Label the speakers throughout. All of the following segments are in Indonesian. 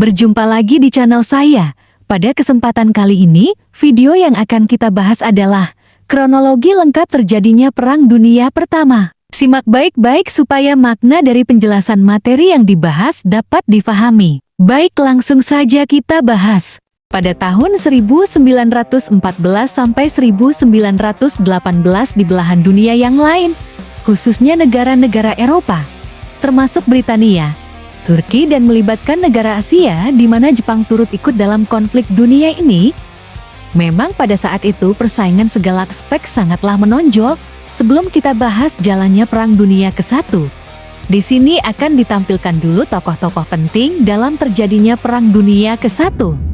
Speaker 1: Berjumpa lagi di channel saya. Pada kesempatan kali ini, video yang akan kita bahas adalah kronologi lengkap terjadinya Perang Dunia Pertama. Simak baik-baik supaya makna dari penjelasan materi yang dibahas dapat difahami. Baik, langsung saja kita bahas. Pada tahun 1914 sampai 1918 di belahan dunia yang lain, khususnya negara-negara Eropa, termasuk Britania, Turki dan melibatkan negara Asia di mana Jepang turut ikut dalam konflik dunia ini. Memang pada saat itu persaingan segala aspek sangatlah menonjol. Sebelum kita bahas jalannya Perang Dunia ke-1, di sini akan ditampilkan dulu tokoh-tokoh penting dalam terjadinya Perang Dunia ke-1.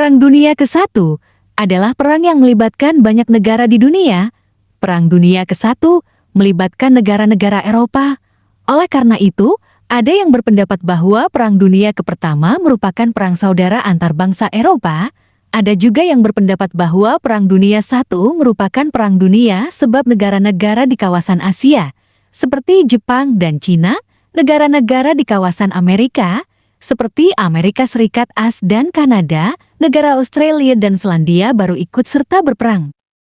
Speaker 1: Perang Dunia ke-1 adalah perang yang melibatkan banyak negara di dunia. Perang Dunia ke-1 melibatkan negara-negara Eropa. Oleh karena itu, ada yang berpendapat bahwa Perang Dunia ke-1 merupakan perang saudara antar bangsa Eropa. Ada juga yang berpendapat bahwa Perang Dunia I merupakan perang dunia sebab negara-negara di kawasan Asia, seperti Jepang dan Cina, negara-negara di kawasan Amerika, seperti Amerika Serikat AS dan Kanada, negara Australia dan Selandia baru ikut serta berperang.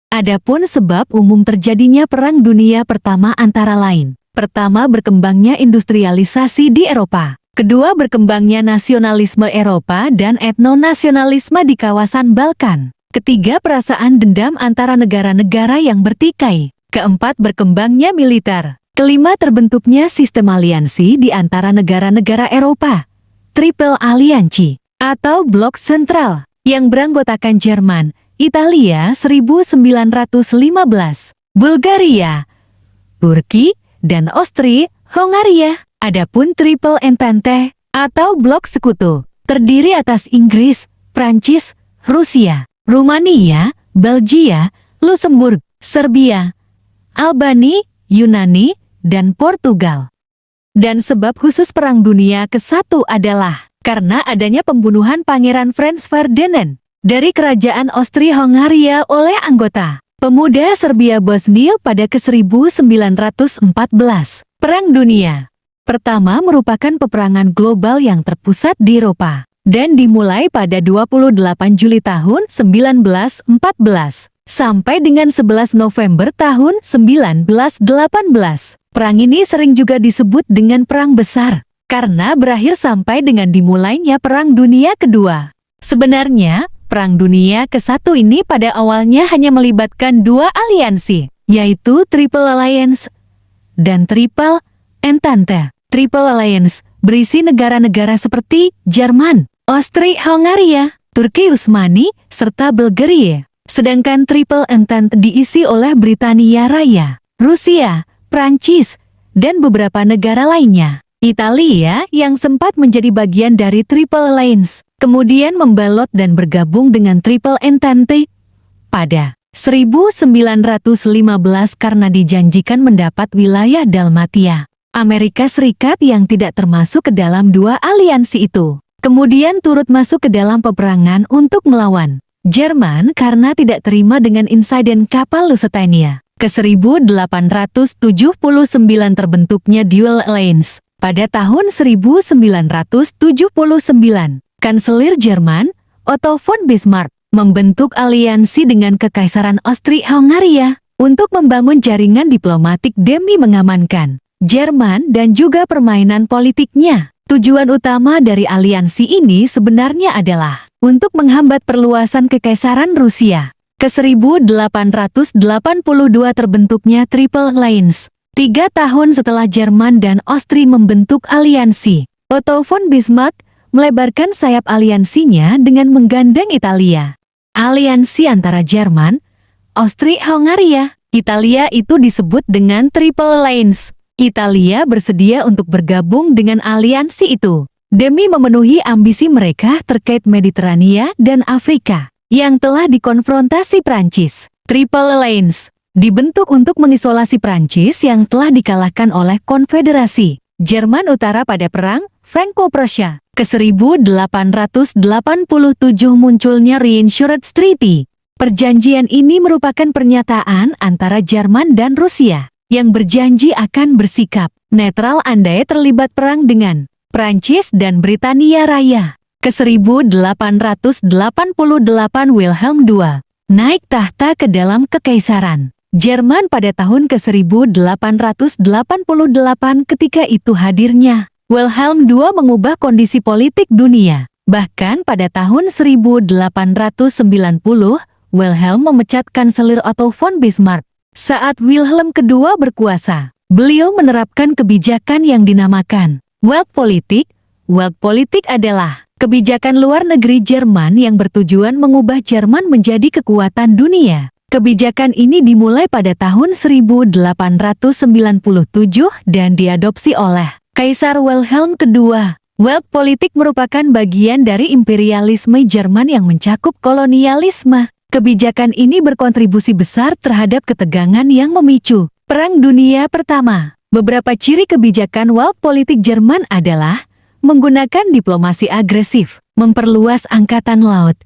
Speaker 1: Adapun sebab umum terjadinya Perang Dunia Pertama antara lain: pertama, berkembangnya industrialisasi di Eropa. Kedua, berkembangnya nasionalisme Eropa dan etnonasionalisme di kawasan Balkan. Ketiga, perasaan dendam antara negara-negara yang bertikai. Keempat, berkembangnya militer. Kelima, terbentuknya sistem aliansi di antara negara-negara Eropa. Triple Alliance atau Blok Sentral yang beranggotakan Jerman, Italia 1915, Bulgaria, Turki, dan Austria-Hongaria. Adapun Triple Entente atau Blok Sekutu terdiri atas Inggris, Prancis, Rusia, Rumania, Belgia, Luxembourg, Serbia, Albania, Yunani, dan Portugal. Dan sebab khusus Perang Dunia ke-1 adalah karena adanya pembunuhan Pangeran Franz Ferdinand dari Kerajaan Austria-Hongaria oleh anggota pemuda Serbia Bosnia pada ke-1914. Perang Dunia Pertama merupakan peperangan global yang terpusat di Eropa dan dimulai pada 28 Juli tahun 1914 sampai dengan 11 November tahun 1918. Perang ini sering juga disebut dengan Perang Besar, karena berakhir sampai dengan dimulainya Perang Dunia Kedua. Sebenarnya, Perang Dunia ke-1 ini pada awalnya hanya melibatkan dua aliansi, yaitu Triple Alliance dan Triple Entente. Triple Alliance berisi negara-negara seperti Jerman, Austria-Hongaria, Turki Utsmani, serta Bulgaria. Sedangkan Triple Entente diisi oleh Britania Raya, Rusia, Prancis, dan beberapa negara lainnya. Italia yang sempat menjadi bagian dari Triple Alliance, kemudian membalot dan bergabung dengan Triple Entente pada 1915 karena dijanjikan mendapat wilayah Dalmatia. Amerika Serikat yang tidak termasuk ke dalam dua aliansi itu, kemudian turut masuk ke dalam peperangan untuk melawan Jerman karena tidak terima dengan insiden kapal Lusitania. Ke-1879 terbentuknya Dual Alliance. Pada tahun 1979, Kanselir Jerman, Otto von Bismarck, membentuk aliansi dengan Kekaisaran Austria-Hongaria untuk membangun jaringan diplomatik demi mengamankan Jerman dan juga permainan politiknya. Tujuan utama dari aliansi ini sebenarnya adalah untuk menghambat perluasan Kekaisaran Rusia. Ke-1882 terbentuknya Triple Alliance. 3 tahun setelah Jerman dan Austria membentuk aliansi, Otto von Bismarck melebarkan sayap aliansinya dengan menggandeng Italia. Aliansi antara Jerman, Austria-Hongaria, Italia itu disebut dengan Triple Alliance. Italia bersedia untuk bergabung dengan aliansi itu demi memenuhi ambisi mereka terkait Mediterania dan Afrika. yang telah dikonfrontasi Prancis. Triple Alliance dibentuk untuk mengisolasi Prancis yang telah dikalahkan oleh Konfederasi Jerman Utara pada Perang Franco-Prusia. Ke-1887 munculnya Reinsurance Treaty. Perjanjian ini merupakan pernyataan antara Jerman dan Rusia yang berjanji akan bersikap netral andai terlibat perang dengan Prancis dan Britania Raya. Ke-1888 Wilhelm II naik tahta ke dalam kekaisaran Jerman pada tahun ke-1888. Ketika itu hadirnya Wilhelm II mengubah kondisi politik dunia. Bahkan pada tahun 1890, Wilhelm memecat Kanselir Otto von Bismarck. Saat Wilhelm II berkuasa, beliau menerapkan kebijakan yang dinamakan Weltpolitik. Weltpolitik adalah kebijakan luar negeri Jerman yang bertujuan mengubah Jerman menjadi kekuatan dunia. Kebijakan ini dimulai pada tahun 1897 dan diadopsi oleh Kaisar Wilhelm II. Weltpolitik merupakan bagian dari imperialisme Jerman yang mencakup kolonialisme. Kebijakan ini berkontribusi besar terhadap ketegangan yang memicu Perang Dunia Pertama. Beberapa ciri kebijakan Weltpolitik Jerman adalah menggunakan diplomasi agresif, memperluas angkatan laut,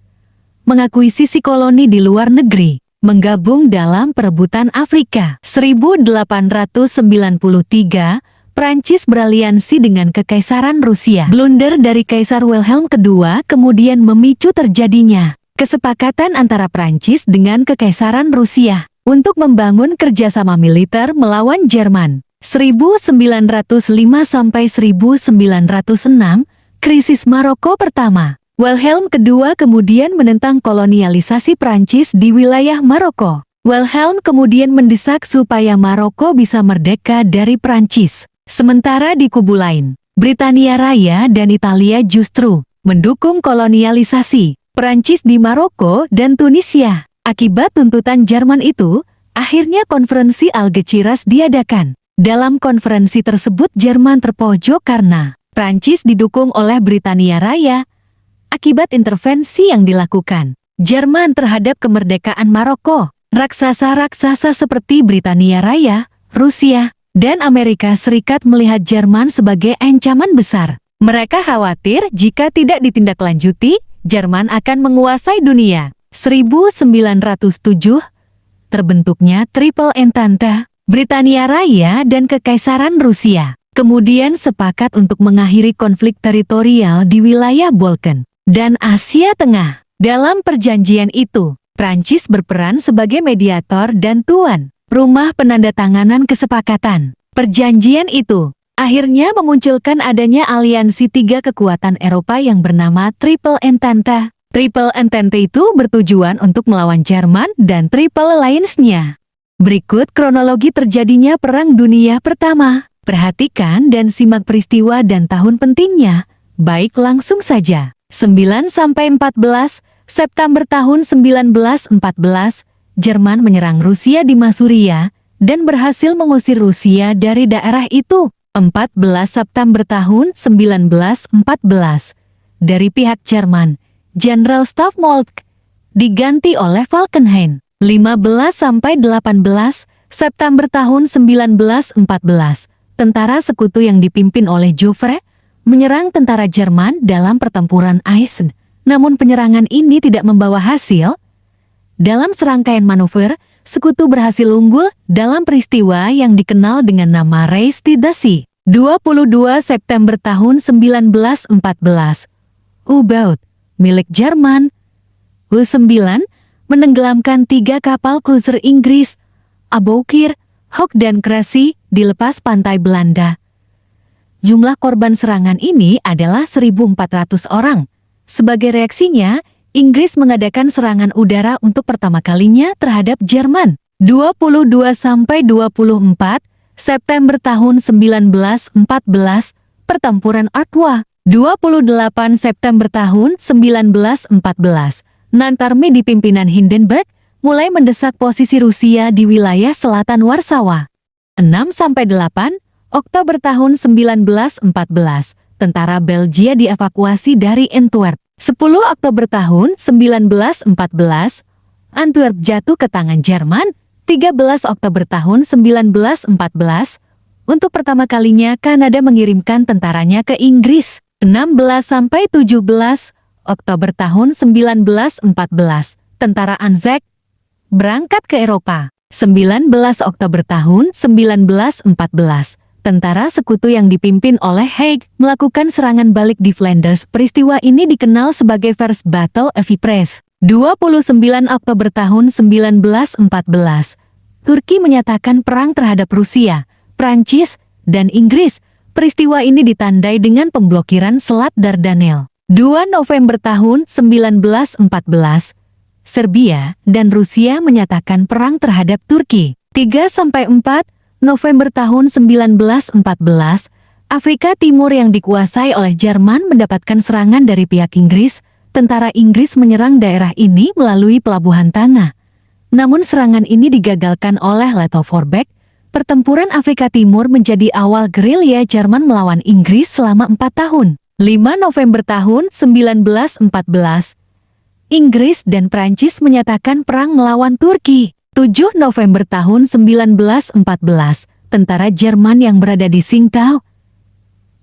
Speaker 1: mengakuisisi koloni di luar negeri, menggabung dalam perebutan Afrika. 1893, Prancis beraliansi dengan Kekaisaran Rusia. Blunder dari Kaisar Wilhelm II kemudian memicu terjadinya kesepakatan antara Prancis dengan Kekaisaran Rusia untuk membangun kerjasama militer melawan Jerman. 1905–1906, Krisis Maroko Pertama. Wilhelm II kemudian menentang kolonialisasi Prancis di wilayah Maroko. Wilhelm kemudian mendesak supaya Maroko bisa merdeka dari Prancis. Sementara di kubu lain, Britania Raya dan Italia justru mendukung kolonialisasi Prancis di Maroko dan Tunisia. Akibat tuntutan Jerman itu, akhirnya konferensi Algeciras diadakan. Dalam konferensi tersebut Jerman terpojok karena Prancis didukung oleh Britania Raya. Akibat intervensi yang dilakukan Jerman terhadap kemerdekaan Maroko, raksasa-raksasa seperti Britania Raya, Rusia, dan Amerika Serikat melihat Jerman sebagai ancaman besar. Mereka khawatir jika tidak ditindaklanjuti, Jerman akan menguasai dunia. 1907, terbentuknya Triple Entente, Britania Raya dan Kekaisaran Rusia. Kemudian sepakat untuk mengakhiri konflik teritorial di wilayah Balkan dan Asia Tengah. Dalam perjanjian itu, Prancis berperan sebagai mediator dan tuan rumah penandatanganan kesepakatan. Perjanjian itu akhirnya memunculkan adanya aliansi tiga kekuatan Eropa yang bernama Triple Entente. Triple Entente itu bertujuan untuk melawan Jerman dan Triple Alliance-nya. Berikut kronologi terjadinya Perang Dunia Pertama. Perhatikan dan simak peristiwa dan tahun pentingnya. Baik, langsung saja. 9–14 September tahun 1914, Jerman menyerang Rusia di Masuria dan berhasil mengusir Rusia dari daerah itu. 14 September tahun 1914, dari pihak Jerman, Jenderal Staff Moltke diganti oleh Falkenhayn. 15–18 September tahun 1914, tentara sekutu yang dipimpin oleh Joffre menyerang tentara Jerman dalam pertempuran Aisne. Namun penyerangan ini tidak membawa hasil. Dalam serangkaian manuver, sekutu berhasil unggul dalam peristiwa yang dikenal dengan nama Reichsstidasi. 22 September tahun 1914, U-boat milik Jerman U-9 menenggelamkan 3 kapal cruiser Inggris, Aboukir, Hoek dan Crecy di lepas pantai Belanda. Jumlah korban serangan ini adalah 1.400 orang. Sebagai reaksinya, Inggris mengadakan serangan udara untuk pertama kalinya terhadap Jerman. 22–24 September tahun 1914, pertempuran Artois. 28 September tahun 1914, Nantarme di pimpinan Hindenburg mulai mendesak posisi Rusia di wilayah selatan Warsawa. 6–8 Oktober tahun 1914, tentara Belgia dievakuasi dari Antwerp. 10 Oktober tahun 1914, Antwerp jatuh ke tangan Jerman. 13 Oktober tahun 1914, untuk pertama kalinya Kanada mengirimkan tentaranya ke Inggris. 16-17 Oktober tahun 1914, tentara Anzac berangkat ke Eropa. 19 Oktober tahun 1914, tentara sekutu yang dipimpin oleh Haig melakukan serangan balik di Flanders. Peristiwa ini dikenal sebagai First Battle of Ypres. 29 Oktober tahun 1914, Turki menyatakan perang terhadap Rusia, Prancis, dan Inggris. Peristiwa ini ditandai dengan pemblokiran Selat Dardanel. 2 November tahun 1914, Serbia dan Rusia menyatakan perang terhadap Turki. 3-4 November tahun 1914, Afrika Timur yang dikuasai oleh Jerman mendapatkan serangan dari pihak Inggris. Tentara Inggris menyerang daerah ini melalui pelabuhan tengah. Namun serangan ini digagalkan oleh Leto Voorbeck. Pertempuran Afrika Timur menjadi awal gerilya Jerman melawan Inggris selama 4 tahun. 5 November tahun 1914, Inggris dan Prancis menyatakan perang melawan Turki. 7 November tahun 1914, tentara Jerman yang berada di Tsingtao,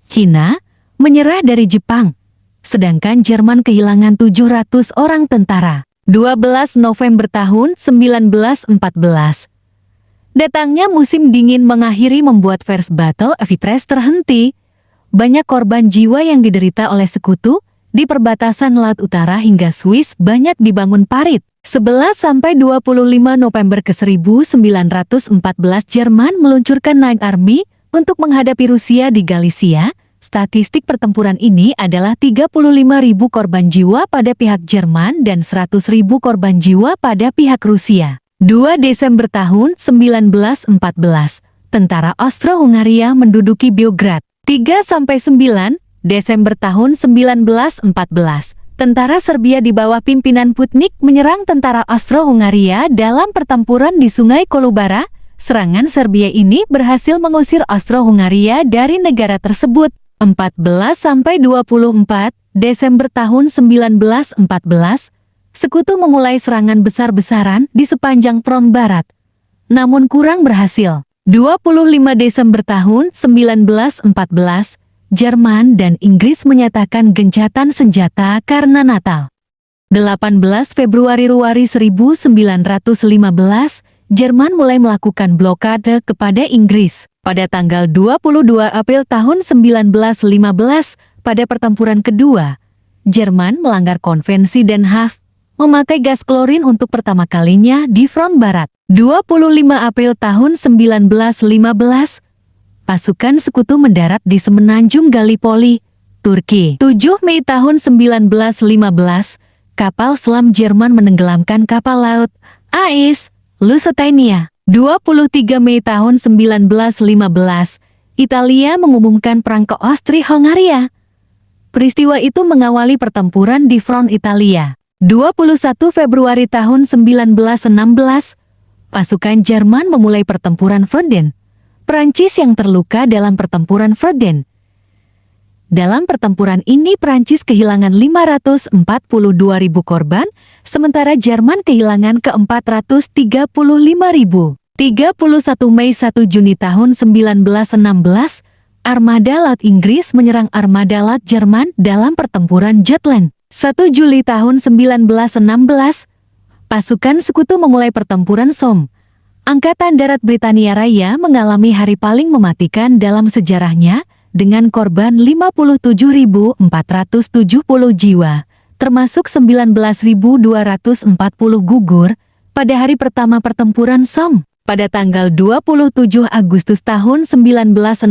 Speaker 1: China, menyerah dari Jepang. Sedangkan Jerman kehilangan 700 orang tentara. 12 November tahun 1914. Datangnya musim dingin mengakhiri membuat First Battle of Ypres terhenti. Banyak korban jiwa yang diderita oleh sekutu. Di perbatasan Laut Utara hingga Swiss banyak dibangun parit. 11-25 November ke 1914 Jerman meluncurkan Night Army untuk menghadapi Rusia di Galicia. Statistik pertempuran ini adalah 35.000 korban jiwa pada pihak Jerman dan 100.000 korban jiwa pada pihak Rusia. 2 Desember tahun 1914, tentara Austro-Hungaria menduduki Beograd. 3-9 Desember tahun 1914, tentara Serbia di bawah pimpinan Putnik menyerang tentara Austro-Hungaria dalam pertempuran di Sungai Kolubara. Serangan Serbia ini berhasil mengusir Austro-Hungaria dari negara tersebut. 14-24 Desember tahun 1914, sekutu memulai serangan besar-besaran di sepanjang front barat, namun kurang berhasil. 25 Desember tahun 1914, Jerman dan Inggris menyatakan gencatan senjata karena Natal. 18 Februari 1915, Jerman mulai melakukan blokade kepada Inggris. Pada tanggal 22 April tahun 1915, pada pertempuran kedua, Jerman melanggar konvensi Den Haag, memakai gas klorin untuk pertama kalinya di front barat. 25 April tahun 1915, pasukan sekutu mendarat di Semenanjung Gallipoli, Turki. 7 Mei tahun 1915, kapal selam Jerman menenggelamkan kapal laut AS Lusitania. 23 Mei tahun 1915, Italia mengumumkan perang ke Austria-Hungaria. Peristiwa itu mengawali pertempuran di front Italia. 21 Februari tahun 1916, pasukan Jerman memulai pertempuran Verdun. Prancis yang terluka dalam pertempuran Verdun. Dalam pertempuran ini Prancis kehilangan 542.000 korban, sementara Jerman kehilangan ke-435.000. 31 Mei 1 Juni tahun 1916, armada laut Inggris menyerang armada laut Jerman dalam pertempuran Jutland. 1 Juli tahun 1916, pasukan sekutu memulai pertempuran Somme. Angkatan Darat Britania Raya mengalami hari paling mematikan dalam sejarahnya, dengan korban 57.470 jiwa, termasuk 19.240 gugur, pada hari pertama pertempuran Somme. Pada tanggal 27 Agustus tahun 1916,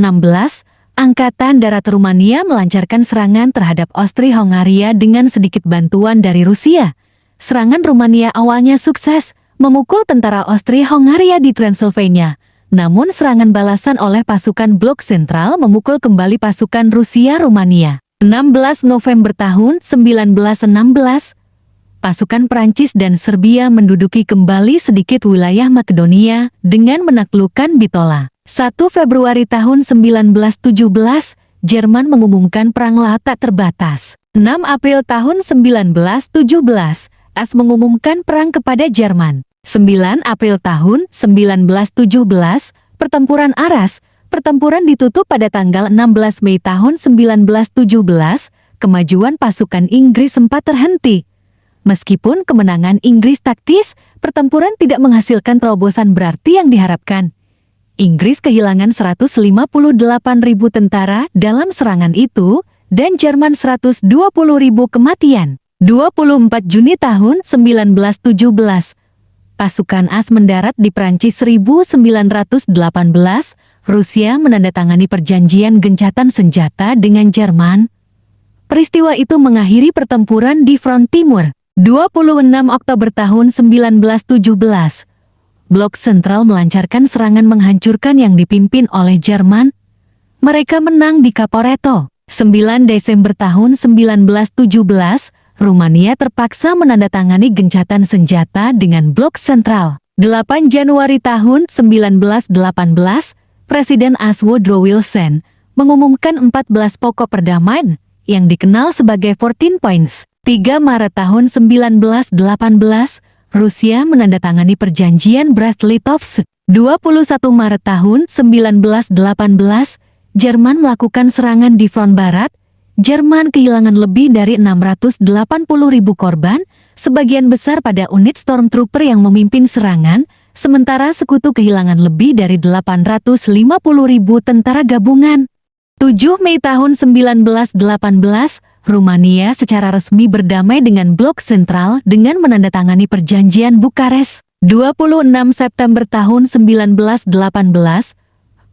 Speaker 1: Angkatan Darat Rumania melancarkan serangan terhadap Austria-Hungaria dengan sedikit bantuan dari Rusia. Serangan Rumania awalnya sukses, memukul tentara Austria-Hungaria di Transylvania. Namun serangan balasan oleh pasukan Blok Sentral memukul kembali pasukan Rusia-Rumania. 16 November tahun 1916, pasukan Prancis dan Serbia menduduki kembali sedikit wilayah Makedonia dengan menaklukkan Bitola. 1 Februari tahun 1917, Jerman mengumumkan perang laut tak terbatas. 6 April tahun 1917, AS mengumumkan perang kepada Jerman. 9 April tahun 1917, pertempuran Arras. Pertempuran ditutup pada tanggal 16 Mei tahun 1917, kemajuan pasukan Inggris sempat terhenti. Meskipun kemenangan Inggris taktis, pertempuran tidak menghasilkan terobosan berarti yang diharapkan. Inggris kehilangan 158.000 tentara dalam serangan itu, dan Jerman 120.000 kematian. 24 Juni tahun 1917, pasukan AS mendarat di Prancis. 1918, Rusia menandatangani perjanjian gencatan senjata dengan Jerman. Peristiwa itu mengakhiri pertempuran di front timur. 26 Oktober tahun 1917, Blok Sentral melancarkan serangan menghancurkan yang dipimpin oleh Jerman. Mereka menang di Caporetto. 9 Desember tahun 1917, Rumania terpaksa menandatangani gencatan senjata dengan Blok Sentral. 8 Januari tahun 1918, Presiden AS Woodrow Wilson mengumumkan 14 pokok perdamaian yang dikenal sebagai 14 Points. 3 Maret tahun 1918, Rusia menandatangani perjanjian Brest-Litovsk. 21 Maret tahun 1918, Jerman melakukan serangan di front barat. Jerman kehilangan lebih dari 680.000 korban, sebagian besar pada unit Stormtrooper yang memimpin serangan, sementara sekutu kehilangan lebih dari 850.000 tentara gabungan. 7 Mei tahun 1918, Rumania secara resmi berdamai dengan Blok Sentral dengan menandatangani perjanjian Bukares. 26 September tahun 1918,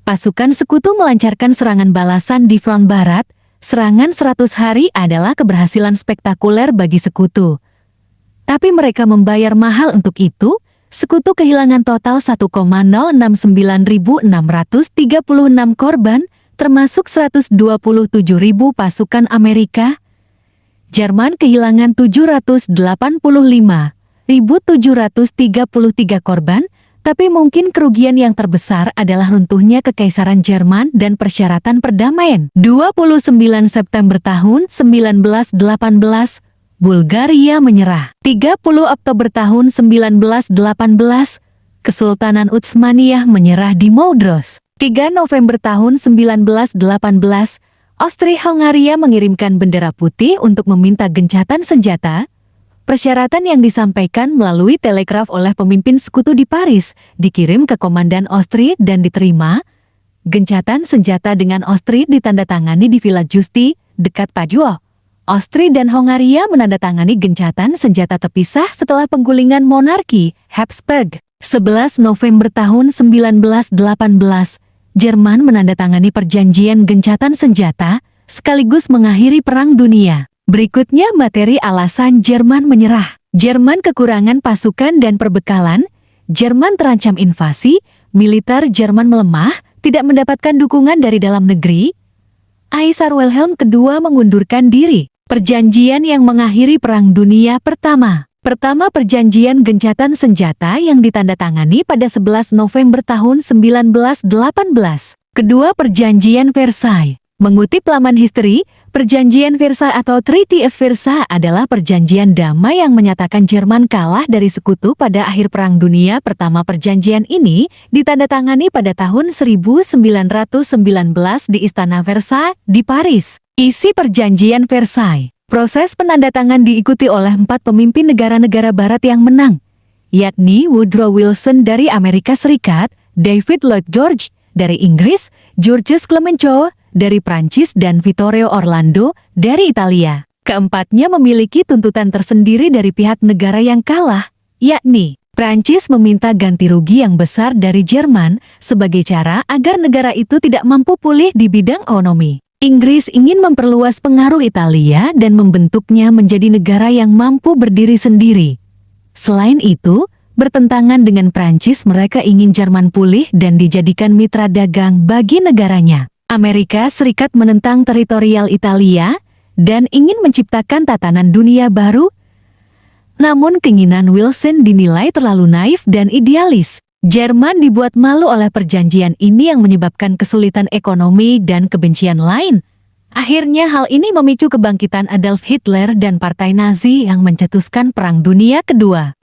Speaker 1: pasukan sekutu melancarkan serangan balasan di front barat. Serangan 100 hari adalah keberhasilan spektakuler bagi sekutu. Tapi mereka membayar mahal untuk itu. Sekutu kehilangan total 1,069.636 korban, termasuk 127.000 pasukan Amerika. Jerman kehilangan 785.733 korban, tapi mungkin kerugian yang terbesar adalah runtuhnya Kekaisaran Jerman dan persyaratan perdamaian. 29 September tahun 1918, Bulgaria menyerah. 30 Oktober tahun 1918, Kesultanan Utsmaniyah menyerah di Moudros. 3 November tahun 1918, Austria-Hungaria mengirimkan bendera putih untuk meminta gencatan senjata. Persyaratan yang disampaikan melalui telegraf oleh pemimpin sekutu di Paris dikirim ke Komandan Austria dan diterima. Gencatan senjata dengan Austria ditandatangani di Villa Giusti, dekat Padua. Austria dan Hungaria menandatangani gencatan senjata terpisah setelah penggulingan monarki Habsburg. 11 November tahun 1918, Jerman menandatangani perjanjian gencatan senjata, sekaligus mengakhiri Perang Dunia. Berikutnya materi alasan Jerman menyerah. Jerman kekurangan pasukan dan perbekalan. Jerman terancam invasi. Militer Jerman melemah, tidak mendapatkan dukungan dari dalam negeri. Kaisar Wilhelm II mengundurkan diri. Perjanjian yang mengakhiri Perang Dunia Pertama. Pertama, perjanjian gencatan senjata yang ditandatangani pada 11 November tahun 1918. Kedua, perjanjian Versailles. Mengutip laman history, perjanjian Versailles atau Treaty of Versailles adalah perjanjian damai yang menyatakan Jerman kalah dari sekutu pada akhir Perang Dunia Pertama. Perjanjian ini ditandatangani pada tahun 1919 di Istana Versailles di Paris. Isi perjanjian Versailles. Proses penandatangan diikuti oleh 4 pemimpin negara-negara barat yang menang, yakni Woodrow Wilson dari Amerika Serikat, David Lloyd George dari Inggris, Georges Clemenceau dari Prancis, dan Vittorio Orlando dari Italia. Keempatnya memiliki tuntutan tersendiri dari pihak negara yang kalah, yakni Prancis meminta ganti rugi yang besar dari Jerman sebagai cara agar negara itu tidak mampu pulih di bidang ekonomi. Inggris ingin memperluas pengaruh Italia dan membentuknya menjadi negara yang mampu berdiri sendiri. Selain itu, bertentangan dengan Prancis, mereka ingin Jerman pulih dan dijadikan mitra dagang bagi negaranya. Amerika Serikat menentang teritorial Italia dan ingin menciptakan tatanan dunia baru. Namun keinginan Wilson dinilai terlalu naif dan idealis. Jerman dibuat malu oleh perjanjian ini yang menyebabkan kesulitan ekonomi dan kebencian lain. Akhirnya hal ini memicu kebangkitan Adolf Hitler dan Partai Nazi yang mencetuskan Perang Dunia Kedua.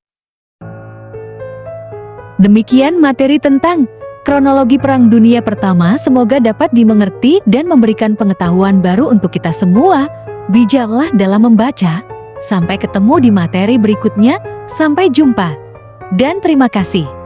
Speaker 1: Demikian materi tentang kronologi Perang Dunia Pertama, semoga dapat dimengerti dan memberikan pengetahuan baru untuk kita semua. Bijaklah dalam membaca. Sampai ketemu di materi berikutnya, sampai jumpa. Dan terima kasih.